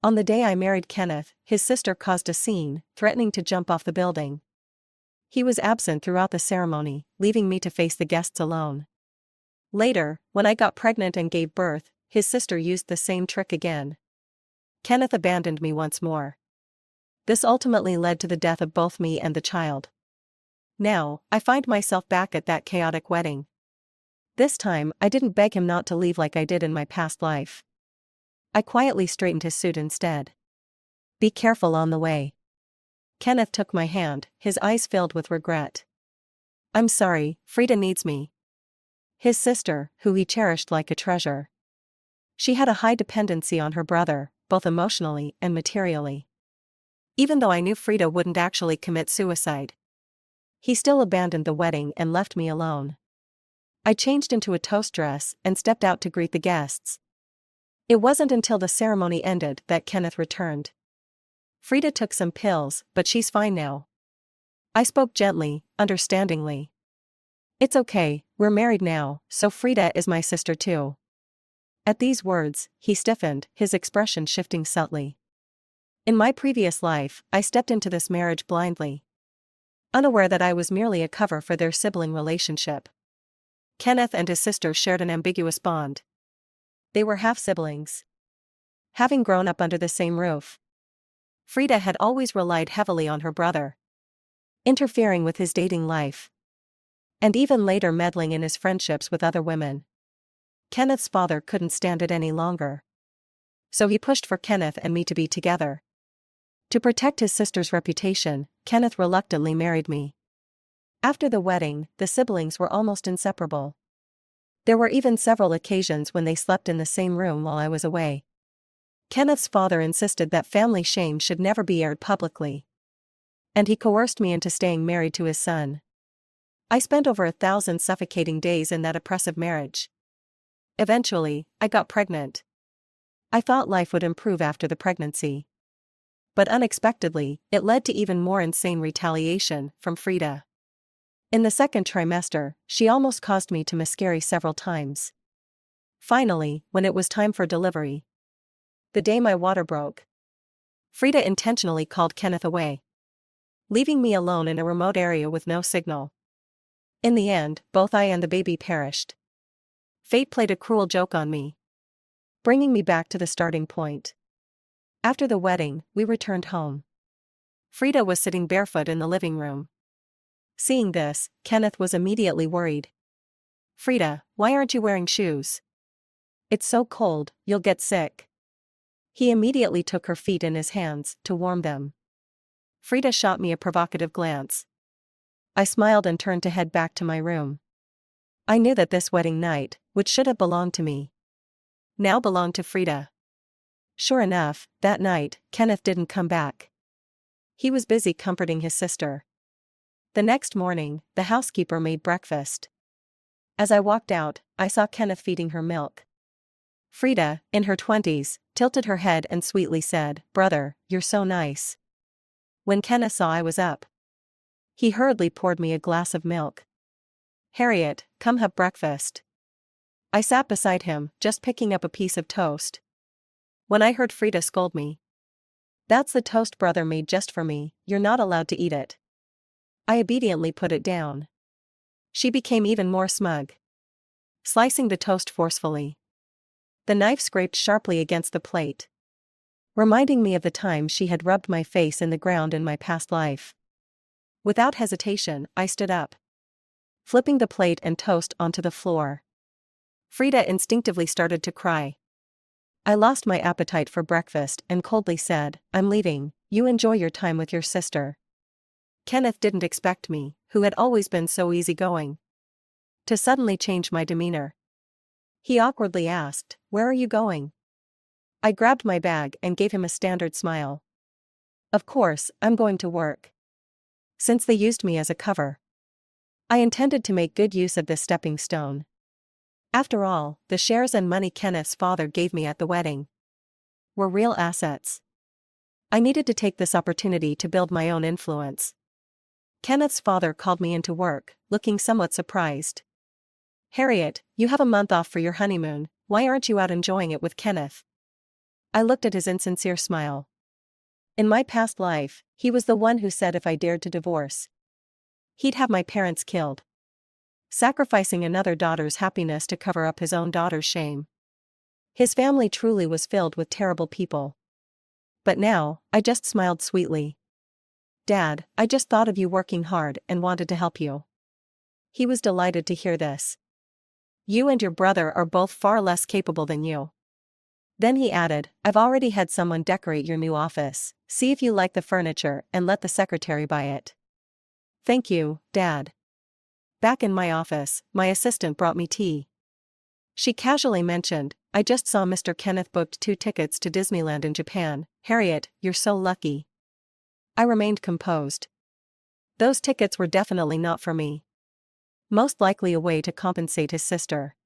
On the day I married Kenneth, his sister caused a scene, threatening to jump off the building. He was absent throughout the ceremony, leaving me to face the guests alone. Later, when I got pregnant and gave birth, his sister used the same trick again. Kenneth abandoned me once more. This ultimately led to the death of both me and the child. Now, I find myself back at that chaotic wedding. This time, I didn't beg him not to leave like I did in my past life. I quietly straightened his suit instead. "Be careful on the way." Kenneth took my hand, his eyes filled with regret. "I'm sorry, Frida needs me." His sister, who he cherished like a treasure. She had a high dependency on her brother, both emotionally and materially. Even though I knew Frida wouldn't actually commit suicide, he still abandoned the wedding and left me alone. I changed into a toast dress and stepped out to greet the guests. It wasn't until the ceremony ended that Kenneth returned. "Frida took some pills, but she's fine now." I spoke gently, understandingly. "It's okay, we're married now, so Frida is my sister too." At these words, he stiffened, his expression shifting subtly. In my previous life, I stepped into this marriage blindly, unaware that I was merely a cover for their sibling relationship. Kenneth and his sister shared an ambiguous bond. They were half-siblings, having grown up under the same roof. Frida had always relied heavily on her brother, interfering with his dating life, and even later meddling in his friendships with other women. Kenneth's father couldn't stand it any longer, so he pushed for Kenneth and me to be together. To protect his sister's reputation, Kenneth reluctantly married me. After the wedding, the siblings were almost inseparable. There were even several occasions when they slept in the same room while I was away. Kenneth's father insisted that family shame should never be aired publicly, and he coerced me into staying married to his son. I spent over 1,000 suffocating days in that oppressive marriage. Eventually, I got pregnant. I thought life would improve after the pregnancy. But unexpectedly, it led to even more insane retaliation from Frida. In the second trimester, she almost caused me to miscarry several times. Finally, when it was time for delivery, the day my water broke, Frida intentionally called Kenneth away, leaving me alone in a remote area with no signal. In the end, both I and the baby perished. Fate played a cruel joke on me, bringing me back to the starting point. After the wedding, we returned home. Frida was sitting barefoot in the living room. Seeing this, Kenneth was immediately worried. "Frida, why aren't you wearing shoes? It's so cold, you'll get sick." He immediately took her feet in his hands to warm them. Frida shot me a provocative glance. I smiled and turned to head back to my room. I knew that this wedding night, which should have belonged to me, now belonged to Frida. Sure enough, that night, Kenneth didn't come back. He was busy comforting his sister. The next morning, the housekeeper made breakfast. As I walked out, I saw Kenneth feeding her milk. Frida, in her 20s, tilted her head and sweetly said, "Brother, you're so nice." When Kenneth saw I was up, he hurriedly poured me a glass of milk. "Harriet, come have breakfast." I sat beside him, just picking up a piece of toast, when I heard Frida scold me. "That's the toast brother made just for me, you're not allowed to eat it." I obediently put it down. She became even more smug, slicing the toast forcefully. The knife scraped sharply against the plate, reminding me of the time she had rubbed my face in the ground in my past life. Without hesitation, I stood up, flipping the plate and toast onto the floor. Frida instinctively started to cry. I lost my appetite for breakfast and coldly said, "I'm leaving, you enjoy your time with your sister." Kenneth didn't expect me, who had always been so easygoing, to suddenly change my demeanor. He awkwardly asked, "Where are you going?" I grabbed my bag and gave him a standard smile. "Of course, I'm going to work." Since they used me as a cover, I intended to make good use of this stepping stone. After all, the shares and money Kenneth's father gave me at the wedding were real assets. I needed to take this opportunity to build my own influence. Kenneth's father called me into work, looking somewhat surprised. "Harriet, you have a month off for your honeymoon, why aren't you out enjoying it with Kenneth?" I looked at his insincere smile. In my past life, he was the one who said if I dared to divorce, he'd have my parents killed, sacrificing another daughter's happiness to cover up his own daughter's shame. His family truly was filled with terrible people. But now, I just smiled sweetly. Dad, I just thought of you working hard and wanted to help you. He was delighted to hear this. You and your brother are both far less capable than you. Then he added, I've already had someone decorate your new office, see if you like the furniture and let the secretary buy it. Thank you, Dad. Back in my office, my assistant brought me tea. She casually mentioned, I just saw Mr. Kenneth booked 2 tickets to Disneyland in Japan. Harriet, you're so lucky. I remained composed. Those tickets were definitely not for me. Most likely a way to compensate his sister.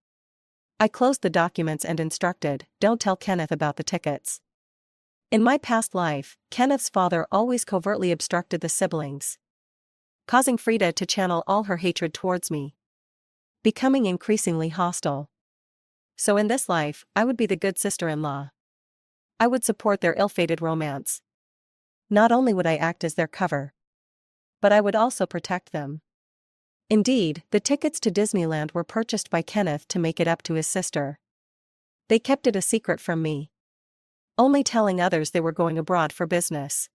I closed the documents and instructed, don't tell Kenneth about the tickets. In my past life, Kenneth's father always covertly obstructed the siblings, causing Frida to channel all her hatred towards me, becoming increasingly hostile. So in this life, I would be the good sister-in-law. I would support their ill-fated romance. Not only would I act as their cover, but I would also protect them. Indeed, the tickets to Disneyland were purchased by Kenneth to make it up to his sister. They kept it a secret from me, only telling others they were going abroad for business.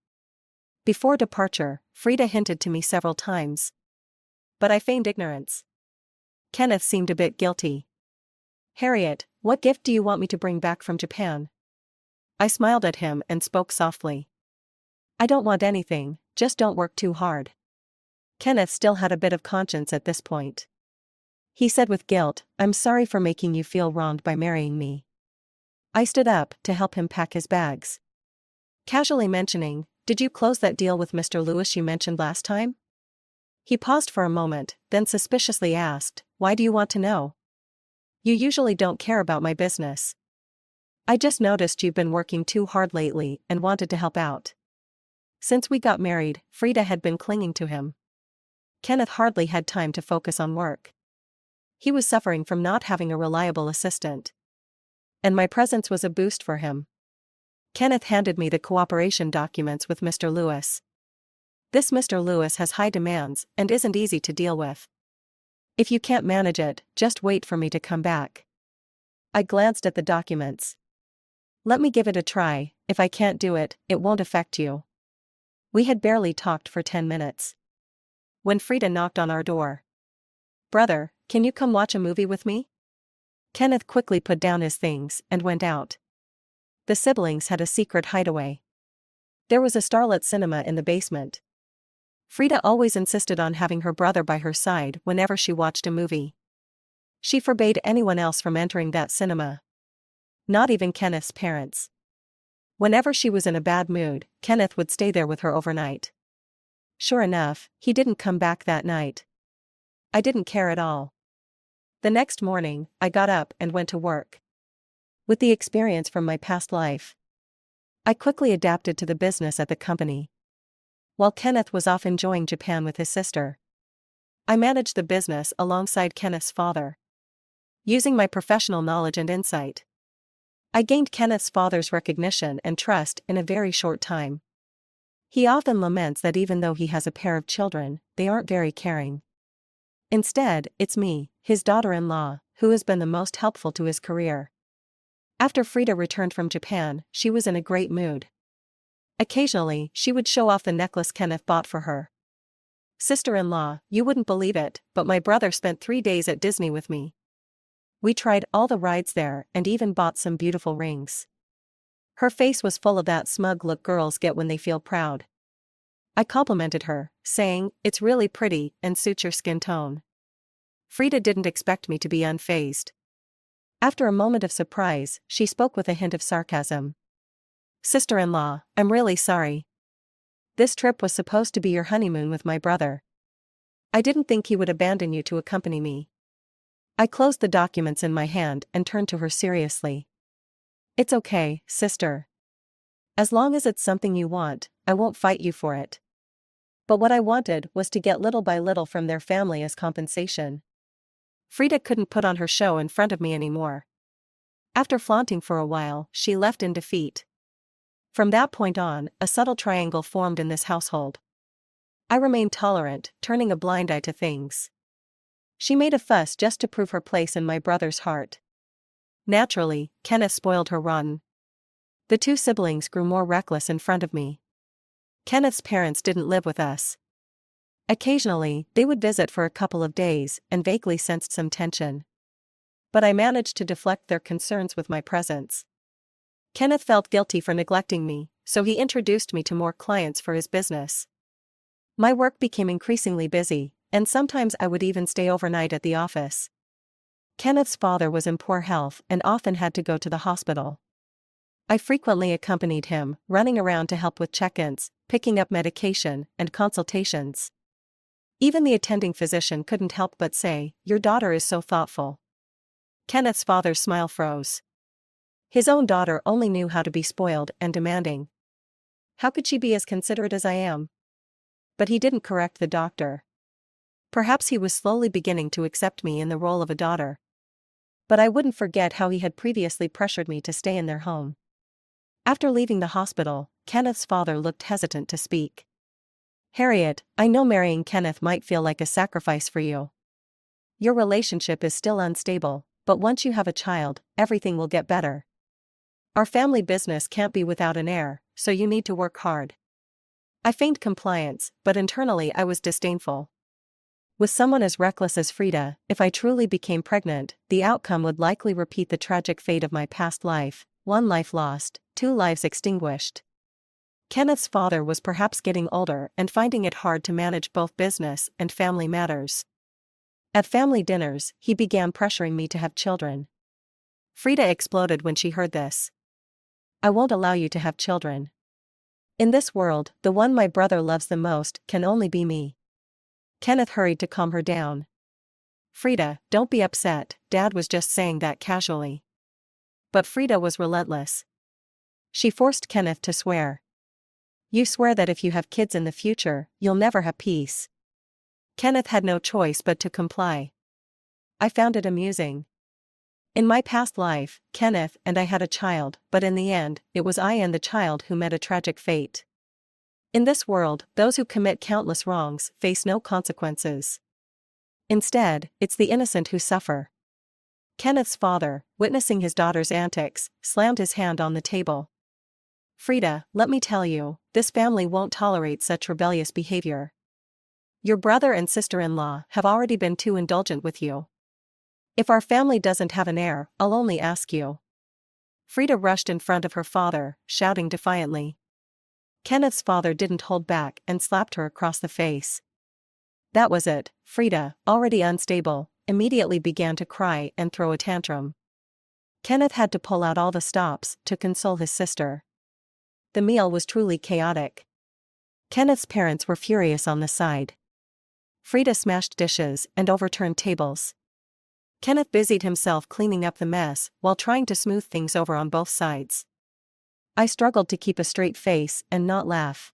Before departure, Frida hinted to me several times, but I feigned ignorance. Kenneth seemed a bit guilty. Harriet, what gift do you want me to bring back from Japan? I smiled at him and spoke softly. I don't want anything, just don't work too hard. Kenneth still had a bit of conscience at this point. He said with guilt, I'm sorry for making you feel wronged by marrying me. I stood up to help him pack his bags, casually mentioning, did you close that deal with Mr. Lewis you mentioned last time? He paused for a moment, then suspiciously asked, why do you want to know? You usually don't care about my business. I just noticed you've been working too hard lately and wanted to help out. Since we got married, Frida had been clinging to him. Kenneth hardly had time to focus on work. He was suffering from not having a reliable assistant, and my presence was a boost for him. Kenneth handed me the cooperation documents with Mr. Lewis. This Mr. Lewis has high demands and isn't easy to deal with. If you can't manage it, just wait for me to come back. I glanced at the documents. Let me give it a try. If I can't do it, it won't affect you. We had barely talked for 10 minutes when Frida knocked on our door. Brother, can you come watch a movie with me? Kenneth quickly put down his things and went out. The siblings had a secret hideaway. There was a starlit cinema in the basement. Frida always insisted on having her brother by her side whenever she watched a movie. She forbade anyone else from entering that cinema. Not even Kenneth's parents. Whenever she was in a bad mood, Kenneth would stay there with her overnight. Sure enough, he didn't come back that night. I didn't care at all. The next morning, I got up and went to work. With the experience from my past life, I quickly adapted to the business at the company. While Kenneth was off enjoying Japan with his sister, I managed the business alongside Kenneth's father. Using my professional knowledge and insight, I gained Kenneth's father's recognition and trust in a very short time. He often laments that even though he has a pair of children, they aren't very caring. Instead, it's me, his daughter-in-law, who has been the most helpful to his career. After Frida returned from Japan, she was in a great mood. Occasionally, she would show off the necklace Kenneth bought for her. Sister-in-law, you wouldn't believe it, but my brother spent 3 days at Disney with me. We tried all the rides there and even bought some beautiful rings. Her face was full of that smug look girls get when they feel proud. I complimented her, saying, it's really pretty and suits your skin tone. Frida didn't expect me to be unfazed. After a moment of surprise, she spoke with a hint of sarcasm. Sister-in-law, I'm really sorry. This trip was supposed to be your honeymoon with my brother. I didn't think he would abandon you to accompany me. I closed the documents in my hand and turned to her seriously. It's okay, sister. As long as it's something you want, I won't fight you for it. But what I wanted was to get little by little from their family as compensation. Frida couldn't put on her show in front of me anymore. After flaunting for a while, she left in defeat. From that point on, a subtle triangle formed in this household. I remained tolerant, turning a blind eye to things. She made a fuss just to prove her place in my brother's heart. Naturally, Kenneth spoiled her rotten. The two siblings grew more reckless in front of me. Kenneth's parents didn't live with us. Occasionally, they would visit for a couple of days and vaguely sensed some tension. But I managed to deflect their concerns with my presence. Kenneth felt guilty for neglecting me, so he introduced me to more clients for his business. My work became increasingly busy, and sometimes I would even stay overnight at the office. Kenneth's father was in poor health and often had to go to the hospital. I frequently accompanied him, running around to help with check-ins, picking up medication, and consultations. Even the attending physician couldn't help but say, "Your daughter is so thoughtful." Kenneth's father's smile froze. His own daughter only knew how to be spoiled and demanding. How could she be as considerate as I am? But he didn't correct the doctor. Perhaps he was slowly beginning to accept me in the role of a daughter. But I wouldn't forget how he had previously pressured me to stay in their home. After leaving the hospital, Kenneth's father looked hesitant to speak. "Harriet, I know marrying Kenneth might feel like a sacrifice for you. Your relationship is still unstable, but once you have a child, everything will get better. Our family business can't be without an heir, so you need to work hard." I feigned compliance, but internally I was disdainful. With someone as reckless as Frida, if I truly became pregnant, the outcome would likely repeat the tragic fate of my past life: 1 life lost, 2 lives extinguished. Kenneth's father was perhaps getting older and finding it hard to manage both business and family matters. At family dinners, he began pressuring me to have children. Frida exploded when she heard this. "I won't allow you to have children. In this world, the one my brother loves the most can only be me." Kenneth hurried to calm her down. "Frida, don't be upset, Dad was just saying that casually." But Frida was relentless. She forced Kenneth to swear. "You swear that if you have kids in the future, you'll never have peace." Kenneth had no choice but to comply. I found it amusing. In my past life, Kenneth and I had a child, but in the end, it was I and the child who met a tragic fate. In this world, those who commit countless wrongs face no consequences. Instead, it's the innocent who suffer. Kenneth's father, witnessing his daughter's antics, slammed his hand on the table. "Frida, let me tell you, this family won't tolerate such rebellious behavior. Your brother and sister-in-law have already been too indulgent with you. If our family doesn't have an heir, I'll only ask you." Frida rushed in front of her father, shouting defiantly. Kenneth's father didn't hold back and slapped her across the face. That was it. Frida, already unstable, immediately began to cry and throw a tantrum. Kenneth had to pull out all the stops to console his sister. The meal was truly chaotic. Kenneth's parents were furious on the side. Frida smashed dishes and overturned tables. Kenneth busied himself cleaning up the mess while trying to smooth things over on both sides. I struggled to keep a straight face and not laugh.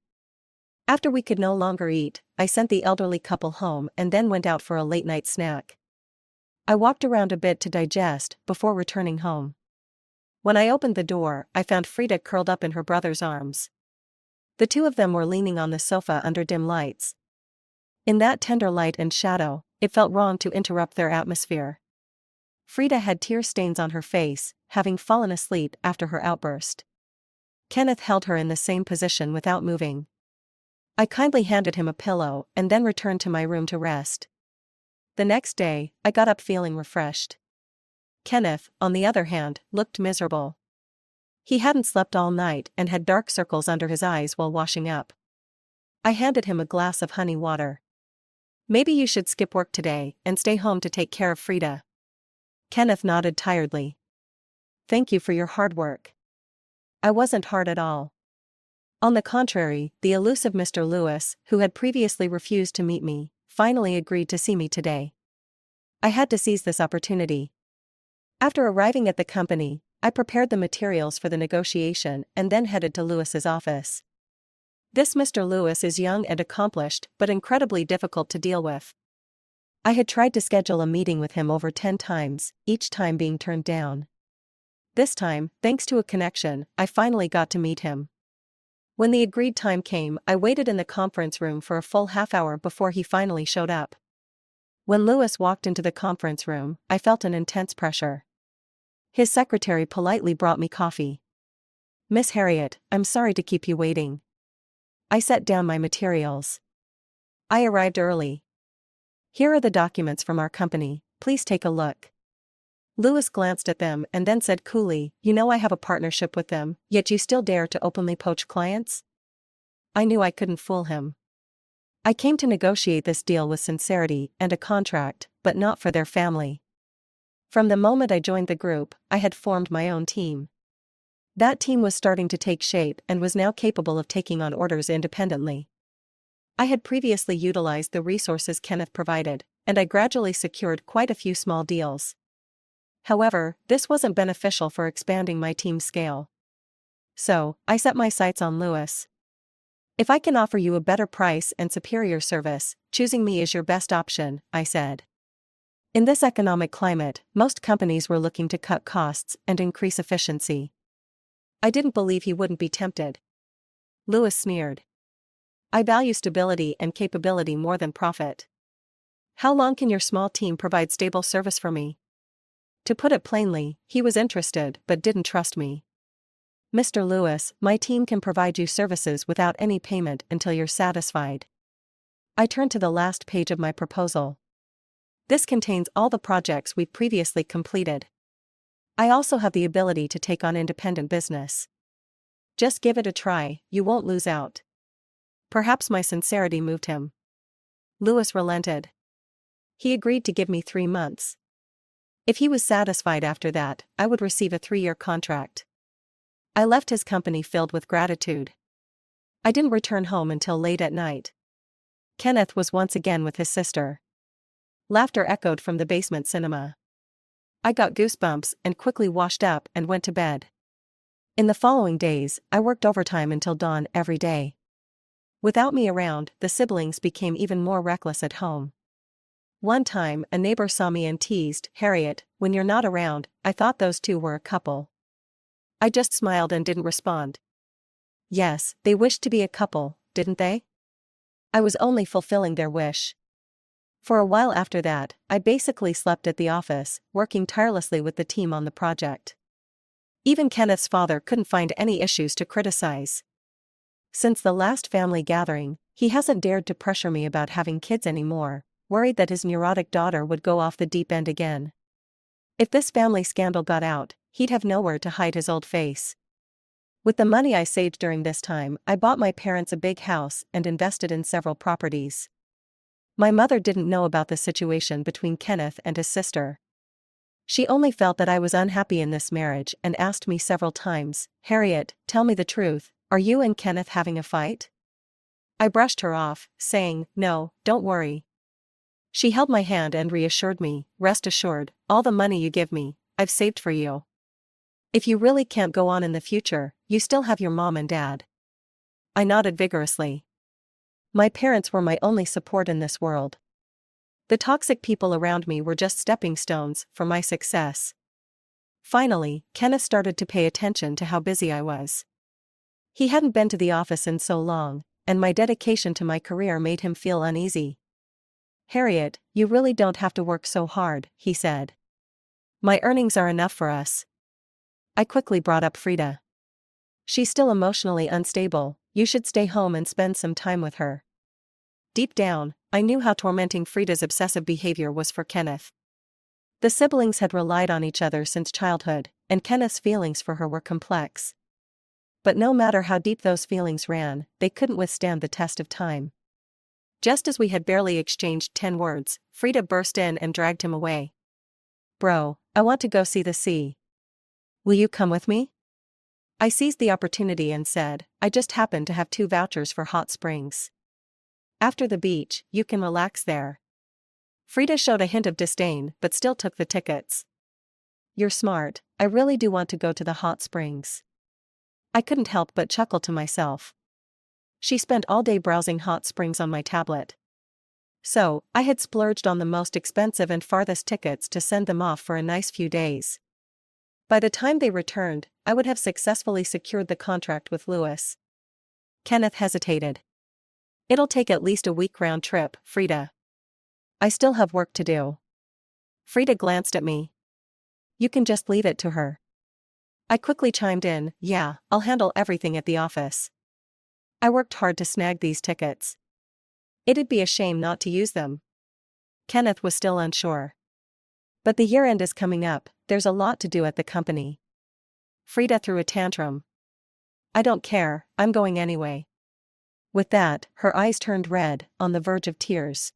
After we could no longer eat, I sent the elderly couple home and then went out for a late-night snack. I walked around a bit to digest before returning home. When I opened the door, I found Frida curled up in her brother's arms. The two of them were leaning on the sofa under dim lights. In that tender light and shadow, it felt wrong to interrupt their atmosphere. Frida had tear stains on her face, having fallen asleep after her outburst. Kenneth held her in the same position without moving. I kindly handed him a pillow and then returned to my room to rest. The next day, I got up feeling refreshed. Kenneth, on the other hand, looked miserable. He hadn't slept all night and had dark circles under his eyes while washing up. I handed him a glass of honey water. "Maybe you should skip work today and stay home to take care of Frida." Kenneth nodded tiredly. "Thank you for your hard work." I wasn't hard at all. On the contrary, the elusive Mr. Lewis, who had previously refused to meet me, finally agreed to see me today. I had to seize this opportunity. After arriving at the company, I prepared the materials for the negotiation and then headed to Lewis's office. This Mr. Lewis is young and accomplished, but incredibly difficult to deal with. I had tried to schedule a meeting with him over 10 times, each time being turned down. This time, thanks to a connection, I finally got to meet him. When the agreed time came, I waited in the conference room for a full half-hour before he finally showed up. When Louis walked into the conference room, I felt an intense pressure. His secretary politely brought me coffee. "Miss Harriet, I'm sorry to keep you waiting." I set down my materials. "I arrived early. Here are the documents from our company, please take a look." Louis glanced at them and then said coolly, "You know I have a partnership with them, yet you still dare to openly poach clients?" I knew I couldn't fool him. I came to negotiate this deal with sincerity and a contract, but not for their family. From the moment I joined the group, I had formed my own team. That team was starting to take shape and was now capable of taking on orders independently. I had previously utilized the resources Kenneth provided, and I gradually secured quite a few small deals. However, this wasn't beneficial for expanding my team's scale. So, I set my sights on Louis. "If I can offer you a better price and superior service, choosing me is your best option," I said. In this economic climate, most companies were looking to cut costs and increase efficiency. I didn't believe he wouldn't be tempted. Louis sneered. "I value stability and capability more than profit. How long can your small team provide stable service for me?" To put it plainly, he was interested but didn't trust me. "Mr. Louis, my team can provide you services without any payment until you're satisfied." I turned to the last page of my proposal. "This contains all the projects we've previously completed. I also have the ability to take on independent business. Just give it a try, you won't lose out." Perhaps my sincerity moved him. Louis relented. He agreed to give me 3 months. If he was satisfied after that, I would receive a 3-year contract. I left his company filled with gratitude. I didn't return home until late at night. Kenneth was once again with his sister. Laughter echoed from the basement cinema. I got goosebumps and quickly washed up and went to bed. In the following days, I worked overtime until dawn every day. Without me around, the siblings became even more reckless at home. One time, a neighbor saw me and teased, "Harriet, when you're not around, I thought those two were a couple." I just smiled and didn't respond. Yes, they wished to be a couple, didn't they? I was only fulfilling their wish. For a while after that, I basically slept at the office, working tirelessly with the team on the project. Even Kenneth's father couldn't find any issues to criticize. Since the last family gathering, he hasn't dared to pressure me about having kids anymore, worried that his neurotic daughter would go off the deep end again. If this family scandal got out, he'd have nowhere to hide his old face. With the money I saved during this time, I bought my parents a big house and invested in several properties. My mother didn't know about the situation between Kenneth and his sister. She only felt that I was unhappy in this marriage and asked me several times, "Harriet, tell me the truth, are you and Kenneth having a fight?" I brushed her off, saying, "No, don't worry." She held my hand and reassured me, "Rest assured, all the money you give me, I've saved for you. If you really can't go on in the future, you still have your mom and dad." I nodded vigorously. My parents were my only support in this world. The toxic people around me were just stepping stones for my success. Finally, Kenneth started to pay attention to how busy I was. He hadn't been to the office in so long, and my dedication to my career made him feel uneasy. "Harriet, you really don't have to work so hard," he said. "My earnings are enough for us." I quickly brought up Frida. "She's still emotionally unstable, you should stay home and spend some time with her." Deep down, I knew how tormenting Frida's obsessive behavior was for Kenneth. The siblings had relied on each other since childhood, and Kenneth's feelings for her were complex. But no matter how deep those feelings ran, they couldn't withstand the test of time. Just as we had barely exchanged 10 words, Frida burst in and dragged him away. "Bro, I want to go see the sea. Will you come with me?" I seized the opportunity and said, "I just happen to have 2 vouchers for hot springs. After the beach, you can relax there." Frida showed a hint of disdain but still took the tickets. "You're smart, I really do want to go to the hot springs." I couldn't help but chuckle to myself. She spent all day browsing hot springs on my tablet. So, I had splurged on the most expensive and farthest tickets to send them off for a nice few days. By the time they returned, I would have successfully secured the contract with Louis. Kenneth hesitated. It'll take at least a week round trip, Frida. I still have work to do. Frida glanced at me. You can just leave it to her. I quickly chimed in, yeah, I'll handle everything at the office. I worked hard to snag these tickets. It'd be a shame not to use them. Kenneth was still unsure. But the year-end is coming up, there's a lot to do at the company. Frida threw a tantrum. I don't care, I'm going anyway. With that, her eyes turned red, on the verge of tears.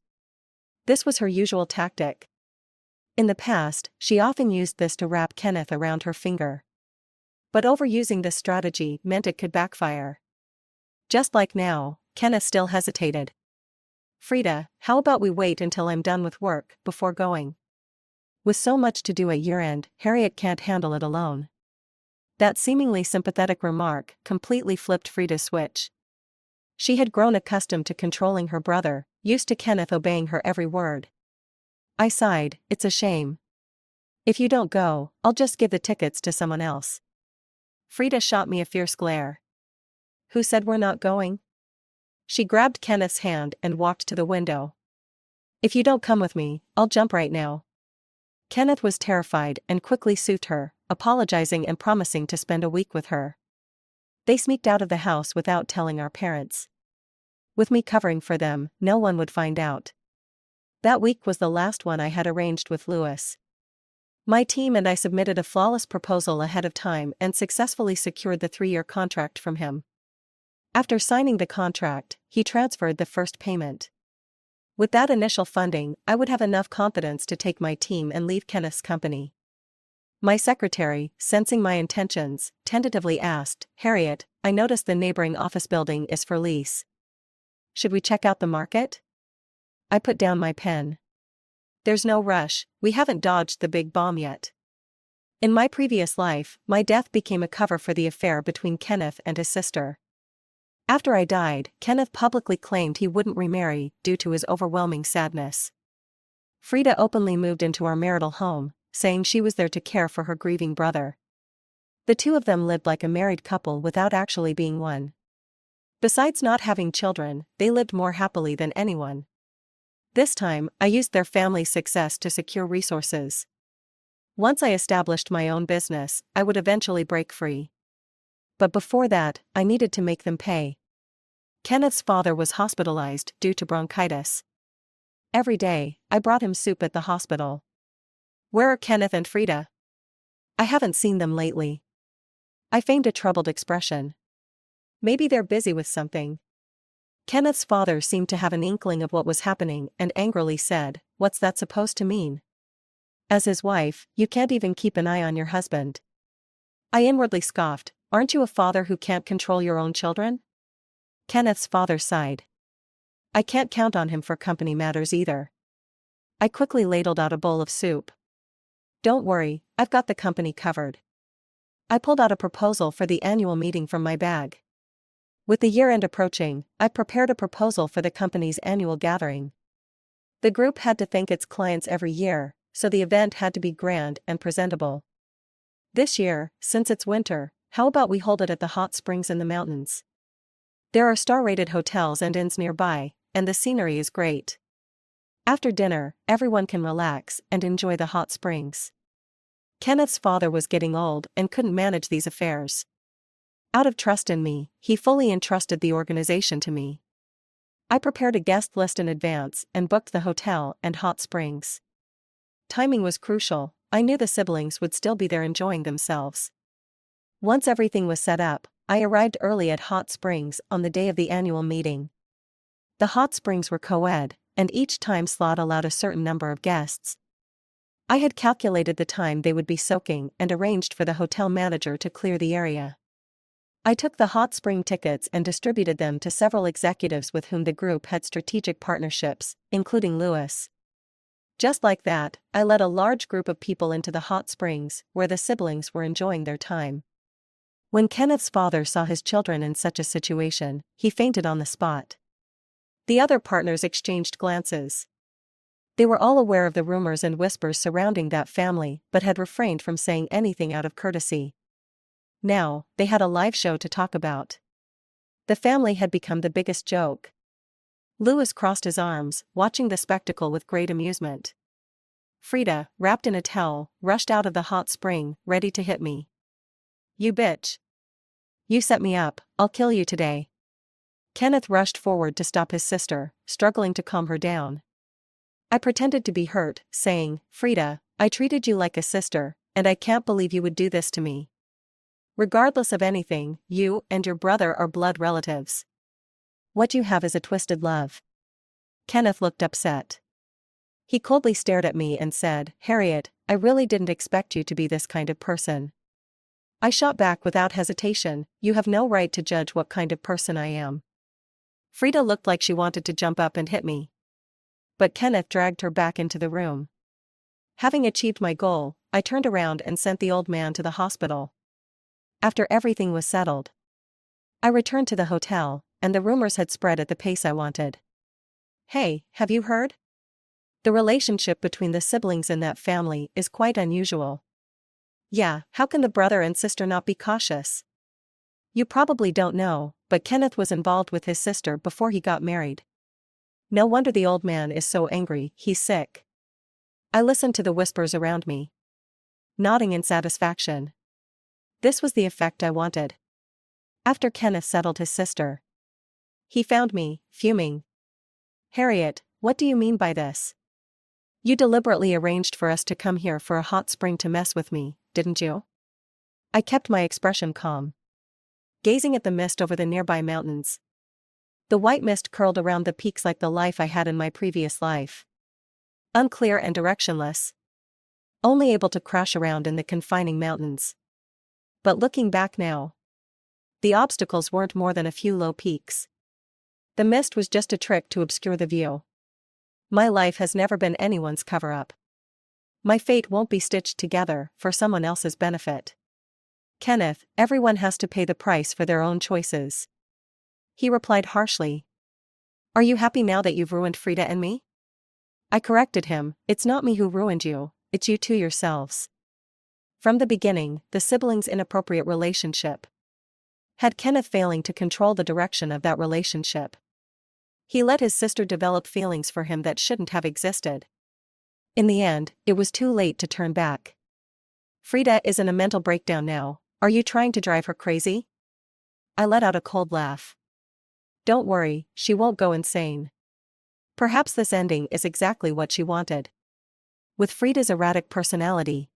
This was her usual tactic. In the past, she often used this to wrap Kenneth around her finger. But overusing this strategy meant it could backfire. Just like now, Kenneth still hesitated. Frida, how about we wait until I'm done with work, before going? With so much to do at year-end, Harriet can't handle it alone. That seemingly sympathetic remark completely flipped Frida's switch. She had grown accustomed to controlling her brother, used to Kenneth obeying her every word. I sighed, it's a shame. If you don't go, I'll just give the tickets to someone else. Frida shot me a fierce glare. Who said we're not going? She grabbed Kenneth's hand and walked to the window. If you don't come with me, I'll jump right now. Kenneth was terrified and quickly soothed her, apologizing and promising to spend a week with her. They sneaked out of the house without telling our parents. With me covering for them, no one would find out. That week was the last one I had arranged with Louis. My team and I submitted a flawless proposal ahead of time and successfully secured the 3-year contract from him. After signing the contract, he transferred the first payment. With that initial funding, I would have enough confidence to take my team and leave Kenneth's company. My secretary, sensing my intentions, tentatively asked, Harriet, I noticed the neighboring office building is for lease. Should we check out the market? I put down my pen. There's no rush, we haven't dodged the big bomb yet. In my previous life, my death became a cover for the affair between Kenneth and his sister. After I died, Kenneth publicly claimed he wouldn't remarry due to his overwhelming sadness. Frida openly moved into our marital home, saying she was there to care for her grieving brother. The two of them lived like a married couple without actually being one. Besides not having children, they lived more happily than anyone. This time, I used their family's success to secure resources. Once I established my own business, I would eventually break free. But before that, I needed to make them pay. Kenneth's father was hospitalized due to bronchitis. Every day, I brought him soup at the hospital. Where are Kenneth and Frida? I haven't seen them lately. I feigned a troubled expression. Maybe they're busy with something. Kenneth's father seemed to have an inkling of what was happening and angrily said, What's that supposed to mean? As his wife, you can't even keep an eye on your husband. I inwardly scoffed, Aren't you a father who can't control your own children? Kenneth's father sighed. I can't count on him for company matters either. I quickly ladled out a bowl of soup. Don't worry, I've got the company covered. I pulled out a proposal for the annual meeting from my bag. With the year-end approaching, I prepared a proposal for the company's annual gathering. The group had to thank its clients every year, so the event had to be grand and presentable. This year, since it's winter, how about we hold it at the hot springs in the mountains? There are star-rated hotels and inns nearby, and the scenery is great. After dinner, everyone can relax and enjoy the hot springs. Kenneth's father was getting old and couldn't manage these affairs. Out of trust in me, he fully entrusted the organization to me. I prepared a guest list in advance and booked the hotel and hot springs. Timing was crucial, I knew the siblings would still be there enjoying themselves. Once everything was set up, I arrived early at Hot Springs on the day of the annual meeting. The hot springs were co-ed, and each time slot allowed a certain number of guests. I had calculated the time they would be soaking and arranged for the hotel manager to clear the area. I took the hot spring tickets and distributed them to several executives with whom the group had strategic partnerships, including Louis. Just like that, I led a large group of people into the hot springs, where the siblings were enjoying their time. When Kenneth's father saw his children in such a situation, he fainted on the spot. The other partners exchanged glances. They were all aware of the rumors and whispers surrounding that family but had refrained from saying anything out of courtesy. Now, they had a live show to talk about. The family had become the biggest joke. Louis crossed his arms, watching the spectacle with great amusement. Frida, wrapped in a towel, rushed out of the hot spring, ready to hit me. "You bitch. You set me up, I'll kill you today." Kenneth rushed forward to stop his sister, struggling to calm her down. I pretended to be hurt, saying, "Frida, I treated you like a sister, and I can't believe you would do this to me. Regardless of anything, you and your brother are blood relatives. What you have is a twisted love." Kenneth looked upset. He coldly stared at me and said, "Harriet, I really didn't expect you to be this kind of person." I shot back without hesitation, "You have no right to judge what kind of person I am." Frida looked like she wanted to jump up and hit me. But Kenneth dragged her back into the room. Having achieved my goal, I turned around and sent the old man to the hospital. After everything was settled, I returned to the hotel, and the rumors had spread at the pace I wanted. "Hey, have you heard? The relationship between the siblings in that family is quite unusual." "Yeah, how can the brother and sister not be cautious? You probably don't know, but Kenneth was involved with his sister before he got married. No wonder the old man is so angry, he's sick." I listened to the whispers around me, nodding in satisfaction. This was the effect I wanted. After Kenneth settled his sister, he found me, fuming. "Harriet, what do you mean by this? You deliberately arranged for us to come here for a hot spring to mess with me, didn't you?" I kept my expression calm, gazing at the mist over the nearby mountains. The white mist curled around the peaks like the life I had in my previous life. Unclear and directionless. Only able to crash around in the confining mountains. But looking back now, the obstacles weren't more than a few low peaks. The mist was just a trick to obscure the view. My life has never been anyone's cover-up. My fate won't be stitched together for someone else's benefit. "Kenneth, everyone has to pay the price for their own choices," he replied harshly. "Are you happy now that you've ruined Frida and me?" I corrected him, "It's not me who ruined you, it's you two yourselves." From the beginning, the siblings' inappropriate relationship had Kenneth failing to control the direction of that relationship. He let his sister develop feelings for him that shouldn't have existed. In the end, it was too late to turn back. "Frida is in a mental breakdown now, are you trying to drive her crazy?" I let out a cold laugh. "Don't worry, she won't go insane. Perhaps this ending is exactly what she wanted. With Frida's erratic personality,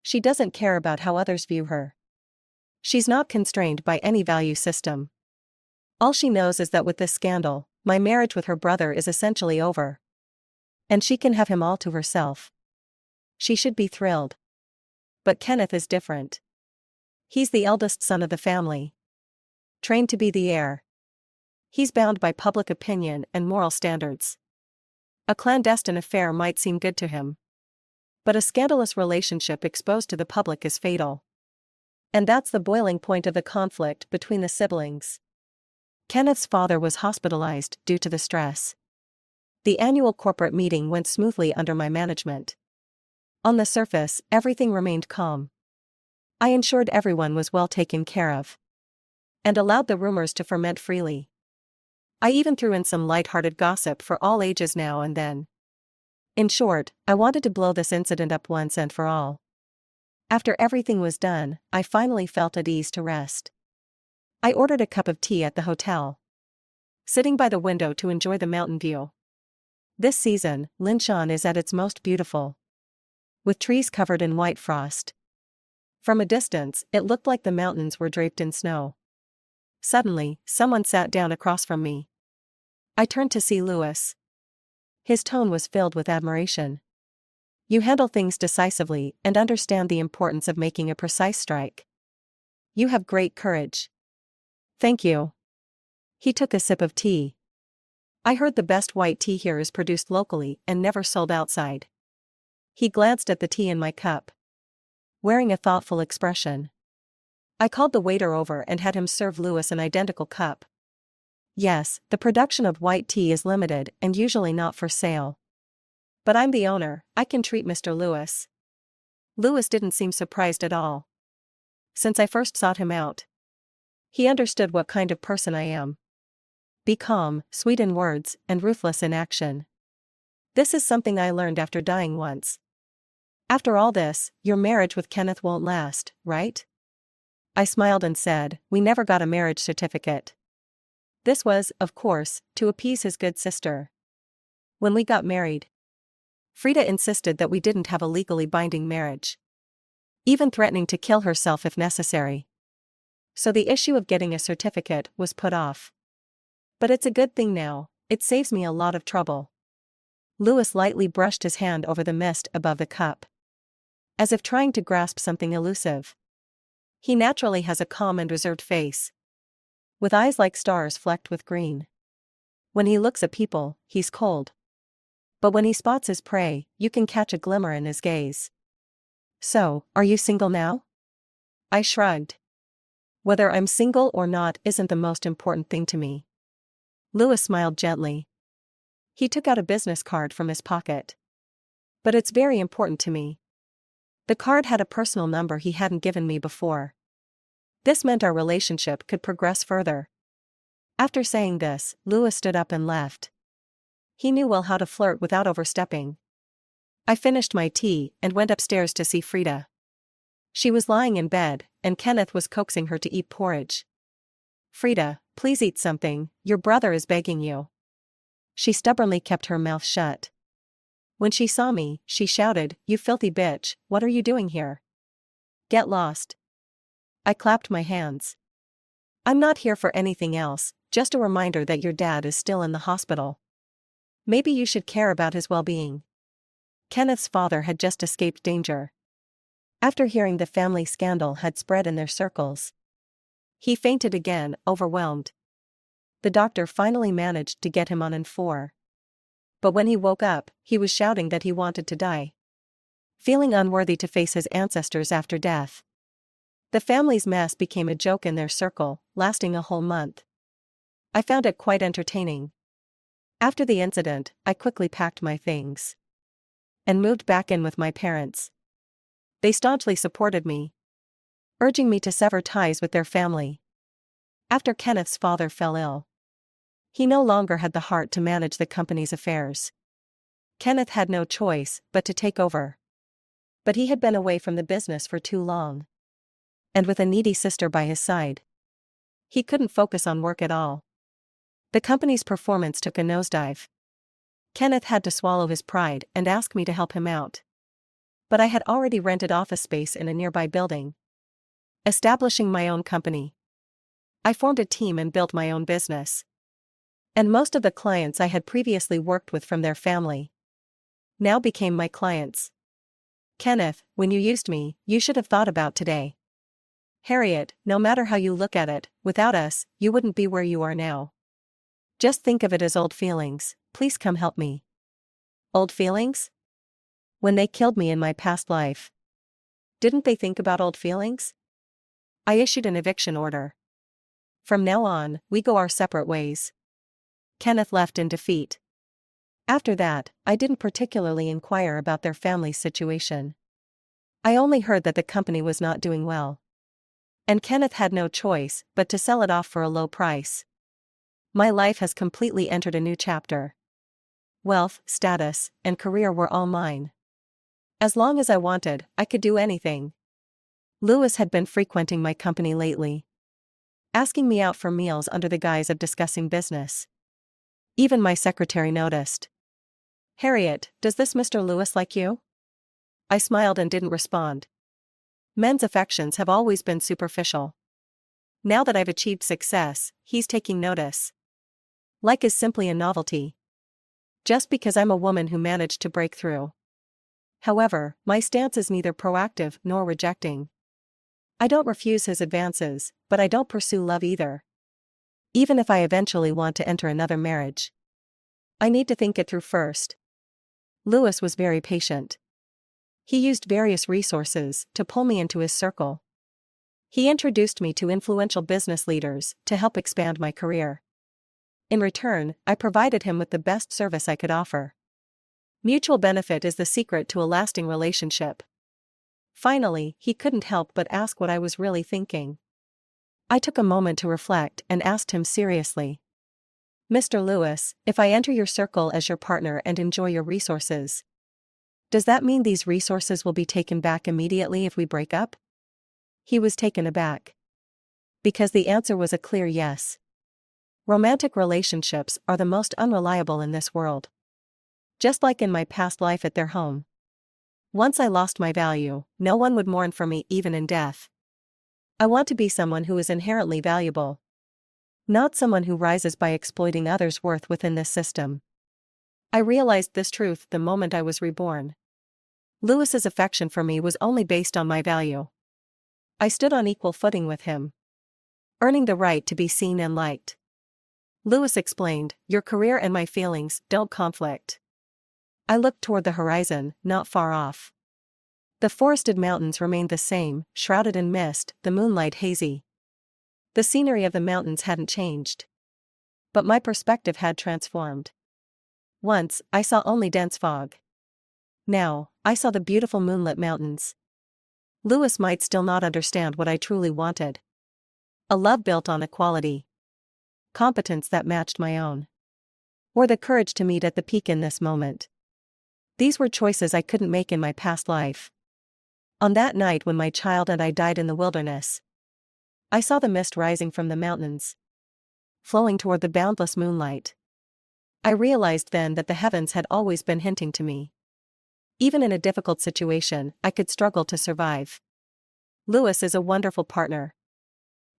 she doesn't care about how others view her. She's not constrained by any value system. All she knows is that with this scandal, my marriage with her brother is essentially over. And she can have him all to herself. She should be thrilled. But Kenneth is different. He's the eldest son of the family, trained to be the heir. He's bound by public opinion and moral standards. A clandestine affair might seem good to him. But a scandalous relationship exposed to the public is fatal. And that's the boiling point of the conflict between the siblings. Kenneth's father was hospitalized due to the stress. The annual corporate meeting went smoothly under my management. On the surface, everything remained calm. I ensured everyone was well taken care of, and allowed the rumors to ferment freely. I even threw in some light-hearted gossip for all ages now and then. In short, I wanted to blow this incident up once and for all. After everything was done, I finally felt at ease to rest. I ordered a cup of tea at the hotel, sitting by the window to enjoy the mountain view. This season, Linshan is at its most beautiful, with trees covered in white frost. From a distance, it looked like the mountains were draped in snow. Suddenly, someone sat down across from me. I turned to see Louis. His tone was filled with admiration. "You handle things decisively and understand the importance of making a precise strike. You have great courage." "Thank you." He took a sip of tea. "I heard the best white tea here is produced locally and never sold outside." He glanced at the tea in my cup, wearing a thoughtful expression. I called the waiter over and had him serve Louis an identical cup. "Yes, the production of white tea is limited and usually not for sale. But I'm the owner, I can treat Mr. Louis." Louis didn't seem surprised at all. Since I first sought him out, He understood what kind of person I am. Be calm, sweet in words, and ruthless in action. This is something I learned after dying once. After all this, your marriage with Kenneth won't last, right? I smiled and said, we never got a marriage certificate. This was, of course, to appease his good sister. When we got married, Frida insisted that we didn't have a legally binding marriage, even threatening to kill herself if necessary. So the issue of getting a certificate was put off. But it's a good thing now, it saves me a lot of trouble. Louis lightly brushed his hand over the mist above the cup, as if trying to grasp something elusive. He naturally has a calm and reserved face, with eyes like stars flecked with green. When he looks at people, he's cold. But when he spots his prey, you can catch a glimmer in his gaze. So, are you single now? I shrugged. Whether I'm single or not isn't the most important thing to me. Louis smiled gently. He took out a business card from his pocket. But it's very important to me. The card had a personal number he hadn't given me before. This meant our relationship could progress further. After saying this, Louis stood up and left. He knew well how to flirt without overstepping. I finished my tea and went upstairs to see Frida. She was lying in bed, and Kenneth was coaxing her to eat porridge. Frida, please eat something, your brother is begging you. She stubbornly kept her mouth shut. When she saw me, she shouted, you filthy bitch, what are you doing here? Get lost. I clapped my hands. I'm not here for anything else, just a reminder that your dad is still in the hospital. Maybe you should care about his well-being. Kenneth's father had just escaped danger. After hearing the family scandal had spread in their circles, he fainted again, overwhelmed. The doctor finally managed to get him on N4. But when he woke up, he was shouting that he wanted to die, feeling unworthy to face his ancestors after death. The family's mess became a joke in their circle, lasting a whole month. I found it quite entertaining. After the incident, I quickly packed my things and moved back in with my parents. They staunchly supported me, urging me to sever ties with their family. After Kenneth's father fell ill, he no longer had the heart to manage the company's affairs. Kenneth had no choice but to take over. But he had been away from the business for too long. And with a needy sister by his side, he couldn't focus on work at all. The company's performance took a nosedive. Kenneth had to swallow his pride and ask me to help him out. But I had already rented office space in a nearby building, establishing my own company. I formed a team and built my own business. And most of the clients I had previously worked with from their family now became my clients. Kenneth, when you used me, you should have thought about today. Harriet, no matter how you look at it, without us, you wouldn't be where you are now. Just think of it as old feelings, please come help me. Old feelings? When they killed me in my past life, didn't they think about old feelings? I issued an eviction order. From now on, we go our separate ways. Kenneth left in defeat. After that, I didn't particularly inquire about their family's situation. I only heard that the company was not doing well, and Kenneth had no choice but to sell it off for a low price. My life has completely entered a new chapter. Wealth, status, and career were all mine. As long as I wanted, I could do anything. Louis had been frequenting my company lately, asking me out for meals under the guise of discussing business. Even my secretary noticed. Harriet, does this Mr. Louis like you? I smiled and didn't respond. Men's affections have always been superficial. Now that I've achieved success, he's taking notice. Like is simply a novelty. Just because I'm a woman who managed to break through. However, my stance is neither proactive nor rejecting. I don't refuse his advances, but I don't pursue love either. Even if I eventually want to enter another marriage, I need to think it through first. Louis was very patient. He used various resources to pull me into his circle. He introduced me to influential business leaders to help expand my career. In return, I provided him with the best service I could offer. Mutual benefit is the secret to a lasting relationship. Finally, he couldn't help but ask what I was really thinking. I took a moment to reflect and asked him seriously. Mr. Lewis, if I enter your circle as your partner and enjoy your resources, does that mean these resources will be taken back immediately if we break up? He was taken aback. Because the answer was a clear yes. Romantic relationships are the most unreliable in this world. Just like in my past life at their home. Once I lost my value, no one would mourn for me even in death. I want to be someone who is inherently valuable. Not someone who rises by exploiting others' worth within this system. I realized this truth the moment I was reborn. Lewis's affection for me was only based on my value. I stood on equal footing with him, earning the right to be seen and liked. Lewis explained, your career and my feelings don't conflict. I looked toward the horizon, not far off. The forested mountains remained the same, shrouded in mist, the moonlight hazy. The scenery of the mountains hadn't changed. But my perspective had transformed. Once, I saw only dense fog. Now, I saw the beautiful moonlit mountains. Lewis might still not understand what I truly wanted. A love built on equality. Competence that matched my own. Or the courage to meet at the peak in this moment. These were choices I couldn't make in my past life. On that night when my child and I died in the wilderness, I saw the mist rising from the mountains, flowing toward the boundless moonlight. I realized then that the heavens had always been hinting to me. Even in a difficult situation, I could struggle to survive. Lewis is a wonderful partner.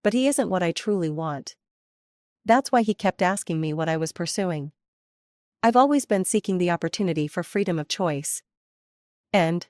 But he isn't what I truly want. That's why he kept asking me what I was pursuing. I've always been seeking the opportunity for freedom of choice. And,